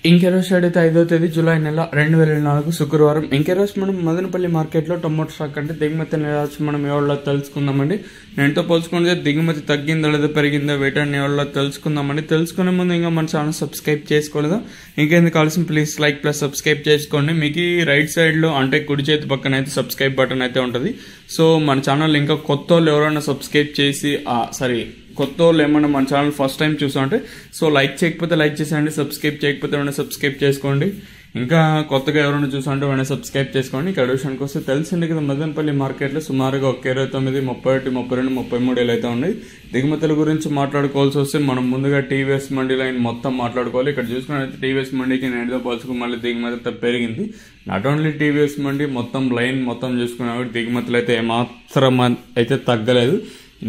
ఇంకెరోజు అయితే 5వ తేదీ జూలై నెల 2024 శుక్రవారం. ఇంకెరోజు మనం మదనపల్లి మార్కెట్లో టొమాటో స్టాక్ అంటే దిగుమతి నిరాశ మనం ఎవరిలో తెలుసుకుందామండి. నేనుతో పోల్చుకుంటే దిగుమతి తగ్గిందా లేదా పెరిగిందా వేటాన్ని ఎవరిలో తెలుసుకుందామండి. తెలుసుకునే ముందు ఇంకా మన ఛానల్ సబ్స్క్రైబ్ చేసుకోలేదా? ఇంకెందుకు కావాల్సిన ప్లీజ్ లైక్ ప్లస్ సబ్స్క్రైబ్ చేసుకోండి. మీకు రైట్ సైడ్లో అంటే కుడి చేతి పక్కన అయితే సబ్స్క్రైబ్ బటన్ అయితే ఉంటుంది. సో మన ఛానల్ ఇంకా కొత్త వాళ్ళు ఎవరైనా సబ్స్క్రైబ్ చేసి కొత్త వాళ్ళు ఏమన్నా మన ఛానల్ ఫస్ట్ టైం చూసామంటే సో లైక్ చేయకపోతే లైక్ చేసేయండి, సబ్స్క్రైబ్ చేయకపోతే వెంటనే సబ్స్క్రైబ్ చేసుకోండి. ఇంకా కొత్తగా ఎవరైనా చూసామంటే వెంటనే సబ్స్క్రైబ్ చేసుకోండి. ఇక్కడ విషయానికి వస్తే తెలిసింది కదా, మదనపల్లి మార్కెట్లో సుమారుగా 29, 31, 32, 33 ఏళ్ళు అయితే ఉన్నాయి. దిగుమతుల గురించి మాట్లాడుకోవాల్సి వస్తే మనం ముందుగా టీవీఎస్ మండీ లైన్ మొత్తం మాట్లాడుకోవాలి. ఇక్కడ చూసుకున్నట్లయితే టీవీఎస్ మండీకి నేడుతో పోల్చుకుని మళ్ళీ దిగుమతి పెరిగింది. నాట్ ఓన్లీ టీవీఎస్ మండీ మొత్తం లైన్ మొత్తం చూసుకున్నా దిగుమతులు అయితే ఏమాత్రం అయితే తగ్గలేదు.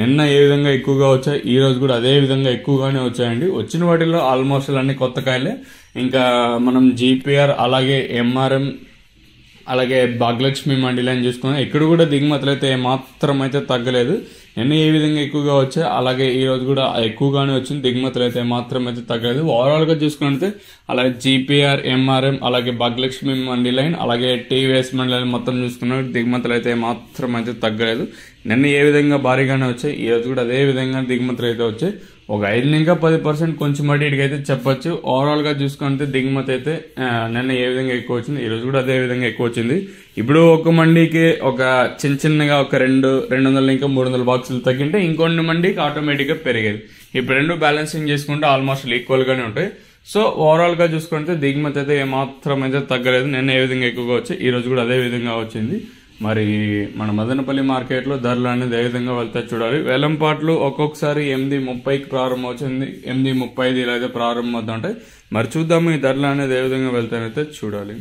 నిన్న ఏ విధంగా ఎక్కువగా వచ్చాయి, ఈ రోజు కూడా అదే విధంగా ఎక్కువగానే వచ్చాయండి. వచ్చిన వాటిల్లో ఆల్మోస్ట్ అన్ని కొత్త కాయలే. ఇంకా మనం జీపీఆర్ అలాగే ఎంఆర్ఎం అలాగే భాగ్యలక్ష్మి మండీ లైన్ చూసుకున్నాం, ఎక్కడ కూడా దిగుమతులు అయితే ఏమాత్రం అయితే తగ్గలేదు. నిన్న ఏ విధంగా ఎక్కువగా వచ్చాయి అలాగే ఈ రోజు కూడా ఎక్కువగానే వచ్చింది. దిగుమతులు అయితే ఏమాత్రం అయితే తగ్గలేదు. ఓవరాల్ గా చూసుకుంటే అలాగే జీపీఆర్, ఎంఆర్ఎం అలాగే భాగ్యలక్ష్మి మండీ లైన్ అలాగే టీవీఎస్ మండీ లైన్ మొత్తం చూసుకున్న దిగుమతులు అయితే ఏమాత్రం అయితే తగ్గలేదు. నిన్న ఏ విధంగా భారీగానే వచ్చాయి, ఈ రోజు కూడా అదే విధంగా దిగుమతులు అయితే వచ్చాయి. ఒక 5 ఇంకా 10% కొంచెం అడిగికి అయితే చెప్పొచ్చు. ఓవరాల్ గా చూసుకుంటే దిగుమతి అయితే నిన్న ఏ విధంగా ఎక్కువ వచ్చింది, ఈ రోజు కూడా అదే విధంగా ఎక్కువ వచ్చింది. ఇప్పుడు ఒక మండీకి ఒక చిన్నగా ఒక 200 ఇంకా 300 బాక్సులు తగ్గింటే ఇంకొన్ని మండీకి ఆటోమేటిక్ గా పెరిగేది. ఇప్పుడు రెండు బ్యాలెన్సింగ్ చేసుకుంటే ఆల్మోస్ట్ ఈక్వల్ గానే ఉంటాయి. సో ఓవరాల్ గా చూసుకుంటే దిగుమతి అయితే ఏమాత్రం అయితే తగ్గలేదు. నిన్న ఏ విధంగా ఎక్కువగా వచ్చాయి, ఈ రోజు కూడా అదే విధంగా వచ్చింది. మరి మన మదనపల్లి మార్కెట్లో ధరలు అనేది ఏ విధంగా వెళ్తే చూడాలి. వేలంపాట్లు ఒక్కొక్కసారి 8:30కి ప్రారంభం అవుతుంది, 8:35 ఇలా అయితే ప్రారంభం అవుతుంటాయి. మరి చూద్దాము ఈ ధరలు అనేది ఏ విధంగా వెళ్తానైతే చూడాలి.